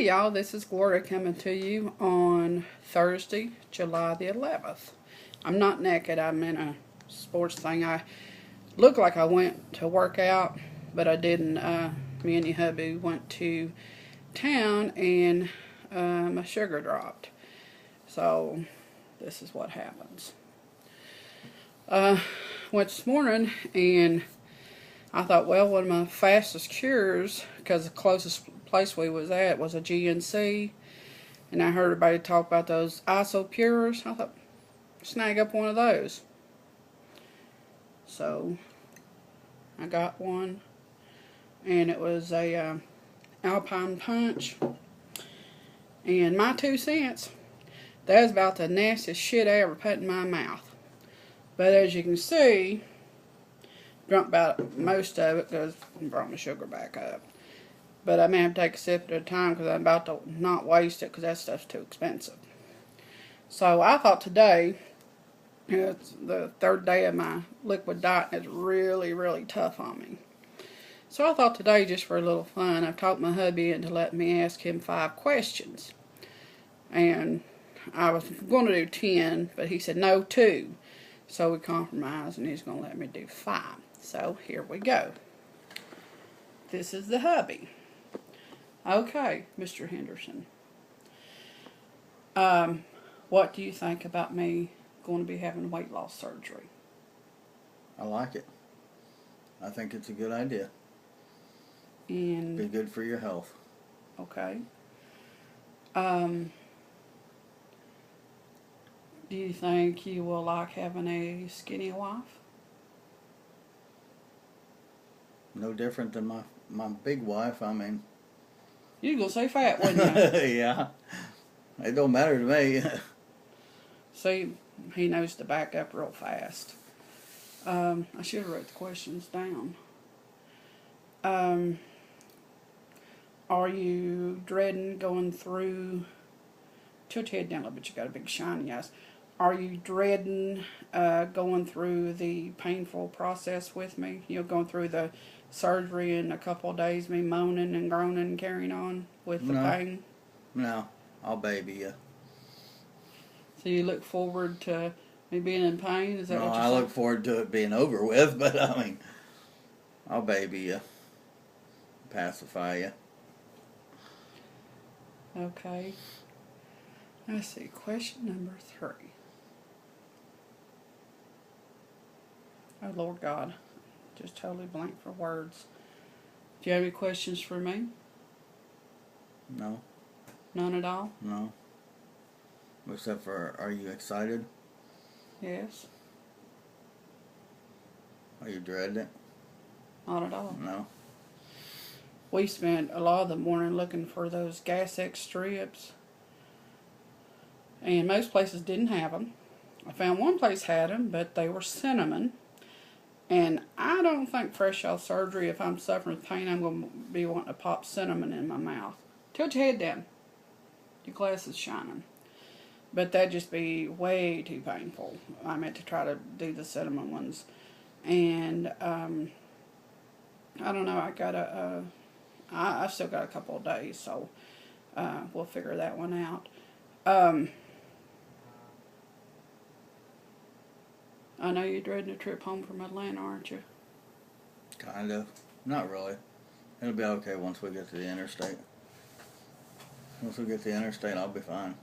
Hey y'all, this is Gloria coming to you on Thursday, July the 11th. I'm not naked, I'm in a sports thing. I look like I went to work out, but I didn't. Me and your hubby went to town and my sugar dropped. So this is what happens. Went this morning and I thought, well, one of my fastest cures, because the closest place we was at was a GNC, and I heard everybody talk about those isopures. I thought, snag up one of those. So I got one, and it was a Alpine Punch, and my 2 cents, that was about the nastiest shit I ever put in my mouth. But as you can see, drunk about most of it because I brought my sugar back up. But I may have to take a sip at a time because I'm about to not waste it because that stuff's too expensive. So I thought today, it's the 3rd day of my liquid diet and it's really, really tough on me. So I thought today, just for a little fun, I've talked my hubby into letting me ask him 5 questions. And I was going to do 10, but he said no, 2. So we compromised and he's going to let me do 5. So here we go. This is the hubby. Okay, Mr. Henderson. What do you think about me going to be having weight loss surgery? I like it. I think it's a good idea. And be good for your health. Okay. Do you think you will like having a skinny wife? No different than my big wife, I mean. You gonna say fat, wouldn't you? Yeah. It don't matter to me. See, he knows to back up real fast. I should have wrote the questions down. Are you dreading going through... Tilt your head down a little bit, you got a big shiny eyes. Are you dreading going through the painful process with me? You know, going through the surgery in a couple of days, me moaning and groaning and carrying on with the pain? No, I'll baby you. So you look forward to me being in pain? Is that what you're saying? I look forward to it being over with, but I mean, I'll baby you. Pacify you. Okay. Let's see, question number 3. Oh, Lord God. Just totally blank for words. Do you have any questions for me? No. None at all? No. Except for, are you excited? Yes. Are you dreading it? Not at all. No. We spent a lot of the morning looking for those Gas X strips. And most places didn't have them. I found one place had them, but they were cinnamon. And I don't think fresh off surgery, if I'm suffering with pain, I'm going to be wanting to pop cinnamon in my mouth. Tilt your head down. Your glasses shining. But that'd just be way too painful. I meant to try to do the cinnamon ones. And, I don't know, I've still got a couple of days, so we'll figure that one out. I know you're dreading a trip home from Atlanta, aren't you? Kind of. Not really. It'll be okay once we get to the interstate. Once we get to the interstate, I'll be fine.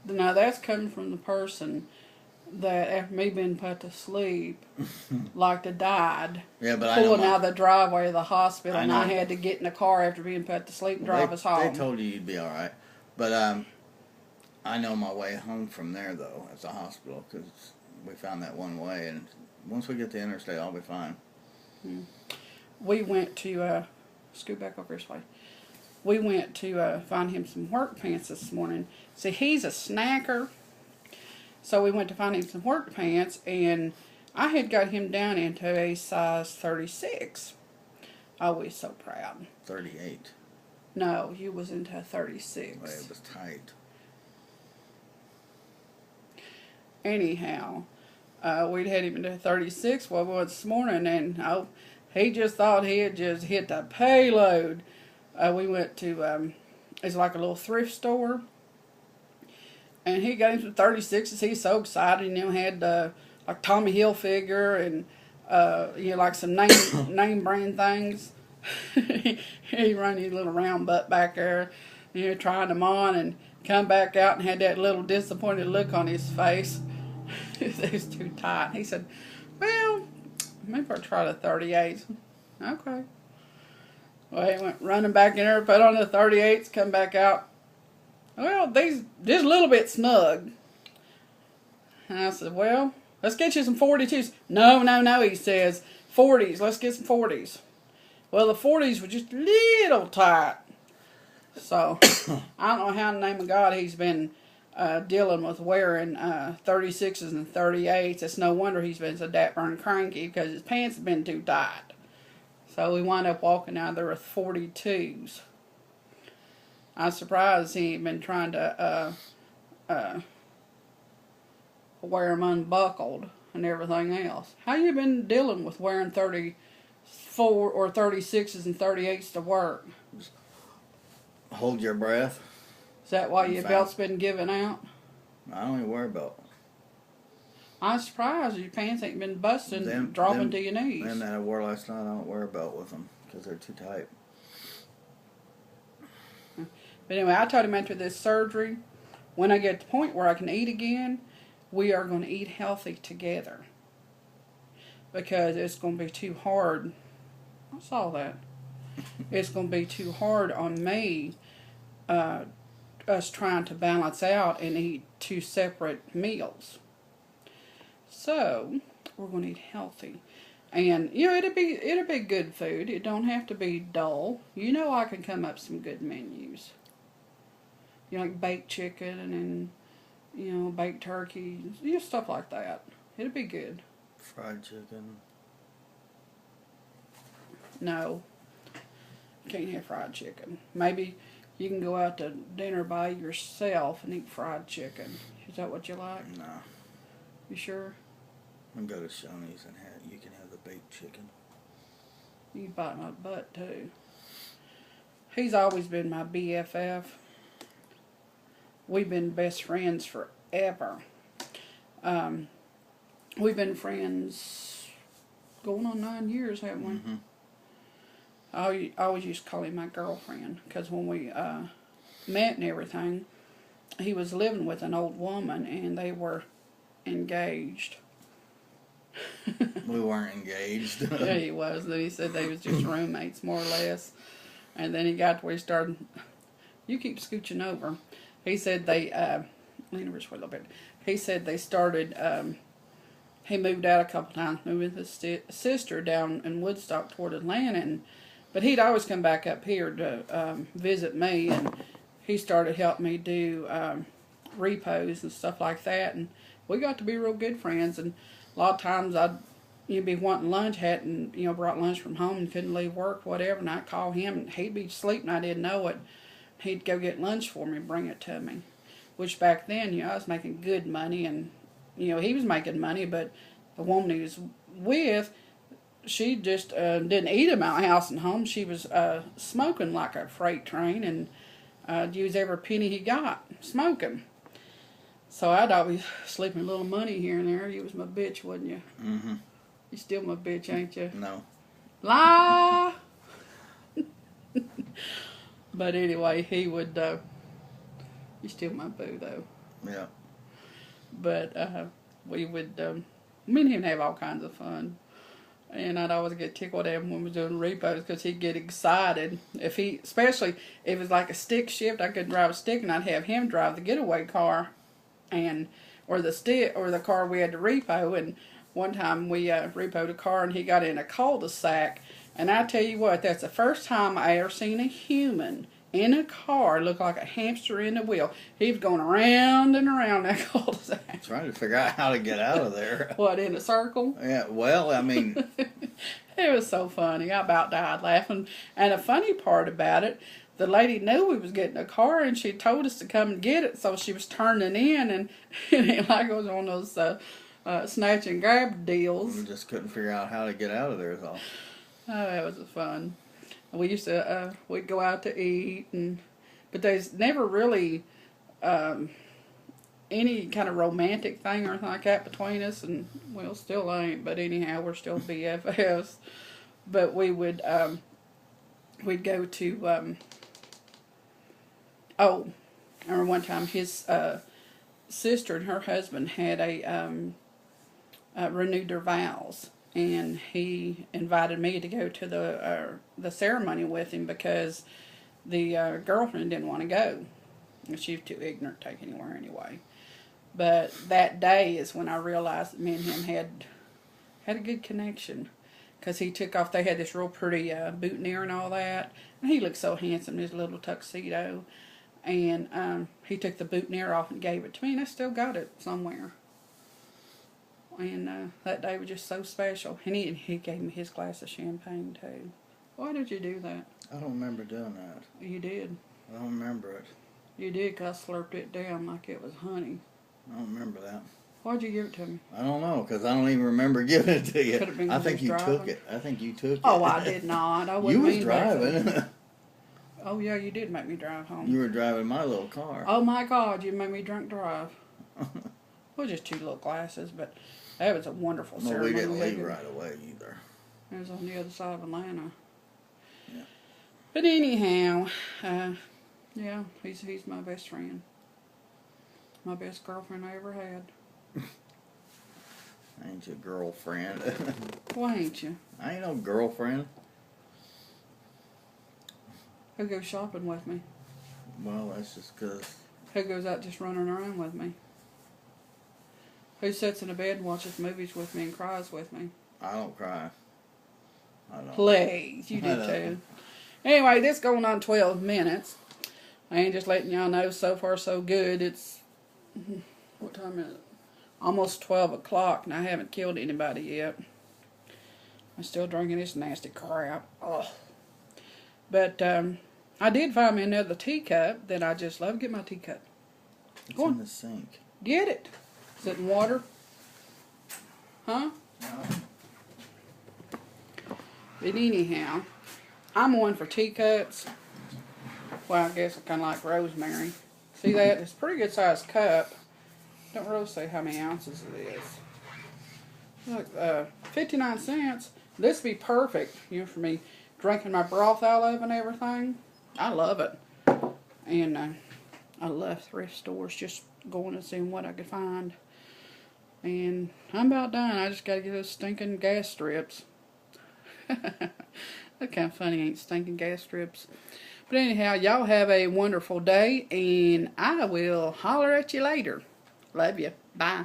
Now, that's coming from the person that, after me being put to sleep, like to died, yeah, but pulling out of the driveway of the hospital, and I had to get in the car after being put to sleep and drive us home. They told you you'd be all right. But I know my way home from there, though, at the hospital, because we found that one way, and once we get to the interstate, I'll be fine. We went to, scoot back over this way. We went to find him some work pants this morning. See, he's a snacker, so we went to find him some work pants, and I had got him down into a size 36. I was so proud. 38. No, you was into a 36. Well, it was tight. Anyhow, we'd had him into 36 this morning, and he just thought he had just hit the payload. we went to, it's like a little thrift store. And he got him some 36s. He's so excited. Had like Tommy Hilfiger and like some name brand things. He run his little round butt back there, trying them on, and come back out and had that little disappointed look on his face. It was too tight. He said, "Well, maybe I'll try the 38s." Okay. Well, he went running back in there, put on the 38s, come back out. Well, these just a little bit snug. And I said, well, let's get you some 42s. No, he says. 40s, let's get some 40s. Well, the 40s were just a little tight. So, I don't know how in the name of God he's been dealing with wearing 36s and 38s. It's no wonder he's been so dapper and cranky because his pants have been too tight. So, we wound up walking out there with 42s. I'm surprised he ain't been trying to wear them unbuckled and everything else. How you been dealing with wearing 34 or 36s and 38s to work? Hold your breath. Is that why your belt's been giving out? I don't even wear a belt. I'm surprised your pants ain't been busting, dropping to your knees. Them that I wore last night, I don't wear a belt with them because they're too tight. But anyway, I told him after this surgery, when I get to the point where I can eat again, we are going to eat healthy together. Because it's going to be too hard. I saw that. It's going to be too hard on me, us trying to balance out and eat 2 separate meals. So, we're going to eat healthy. And, it'll be good food. It don't have to be dull. I can come up with some good menus. Like baked chicken and, baked turkey, stuff like that. It'll be good. Fried chicken. No. Can't have fried chicken. Maybe you can go out to dinner by yourself and eat fried chicken. Is that what you like? No. You sure? And go to Shoney's and you can have the baked chicken. You can bite my butt too. He's always been my BFF. We've been best friends forever. We've been friends going on 9 years, haven't we? Mm-hmm. I always used to call him my girlfriend because when we met and everything, he was living with an old woman and they were engaged. We weren't engaged. Yeah, he was. Then he said they was just roommates, more or less. And then he got to where he started. You keep scooching over. He said they lean over just a little bit. He said they started. He moved out a couple times, moved with his sister down in Woodstock toward Atlanta, but he'd always come back up here to visit me, and he started helping me do repos and stuff like that, and we got to be real good friends. And a lot of times I'd be wanting lunch, hadn't brought lunch from home and couldn't leave work, whatever, and I'd call him and he'd be asleep and I didn't know it. He'd go get lunch for me and bring it to me, which back then I was making good money, and he was making money, but the woman he was with, she just didn't eat at my house and home. She was smoking like a freight train and use every penny he got smoking. So I'd always slip a little money here and there. You was my bitch, wasn't you? Mm-hmm. You still my bitch, ain't you? No. Lie! But anyway, he would, you still my boo, though. Yeah. But we would, me and him have all kinds of fun. And I'd always get tickled at him when we were doing repos because he'd get excited. Especially if it was like a stick shift, I could drive a stick and I'd have him drive the getaway car. Or the car we had to repo, and one time we repoed a car and he got in a cul-de-sac, and I tell you what, that's the first time I ever seen a human in a car look like a hamster in a wheel. He was going around and around that cul-de-sac. Trying to figure out how to get out of there. What, in a circle? Yeah, well, I mean... It was so funny. I about died laughing. And the funny part about it, the lady knew we was getting a car, and she told us to come and get it, so she was turning in, and it like it was on those snatch and grab deals. We just couldn't figure out how to get out of there, is all. Oh, that was fun. We used to, we'd go out to eat, but there's never really any kind of romantic thing or anything like that between us, and well, still ain't. But anyhow, we're still BFFs. But we would, we'd go to, oh, I remember one time his sister and her husband had renewed their vows, and he invited me to go to the ceremony with him because the girlfriend didn't want to go. She was too ignorant to take anywhere anyway. But that day is when I realized that me and him had a good connection. Because he took off, they had this real pretty boutonniere and all that. And he looked so handsome in his little tuxedo. And he took the boutonniere off and gave it to me. And I still got it somewhere. And that day was just so special. And he gave me his glass of champagne too. Why did you do that? I don't remember doing that. You did. I don't remember it. You did, because I slurped it down like it was honey. I don't remember that. Why'd you give it to me? I don't know, because I don't even remember giving it to you. Could have been I think you driving. took it. I think you took it. Oh, I did not. I wouldn't You was mean driving. Oh, yeah, you did make me drive home. You were driving my little car. Oh, my God, you made me drunk drive. Well, just 2 little glasses, but that was a wonderful No, ceremony. we didn't leave right away either. It was on the other side of Atlanta. Yeah. But anyhow, yeah, he's my best friend. My best girlfriend I ever had. I ain't your girlfriend. Why ain't you? I ain't no girlfriend. Who goes shopping with me? Well, that's just because... Who goes out just running around with me? Who sits in a bed and watches movies with me and cries with me? I don't cry. I don't. Please, you do too. Anyway, this going on 12 minutes. I ain't just letting y'all know, so far so good. It's, what time is it? Almost 12 o'clock, and I haven't killed anybody yet. I'm still drinking this nasty crap. Oh. But I did find me another teacup that I just love. Get my teacup. It's Go on. in the sink. Get it. Is it in water? Huh? No. But anyhow, I'm one for teacups. Well, I guess I kind of like rosemary. See that? It's a pretty good sized cup. Don't really say how many ounces it is. Look, 59 cents. This would be perfect, you know, for me drinking my broth out of and everything. I love it. And I love thrift stores, just going and seeing what I could find. And I'm about done. I just got to get those stinking gas strips. That's kind of funny, ain't stinking gas strips. But anyhow, y'all have a wonderful day, and I will holler at you later. Love you. Bye.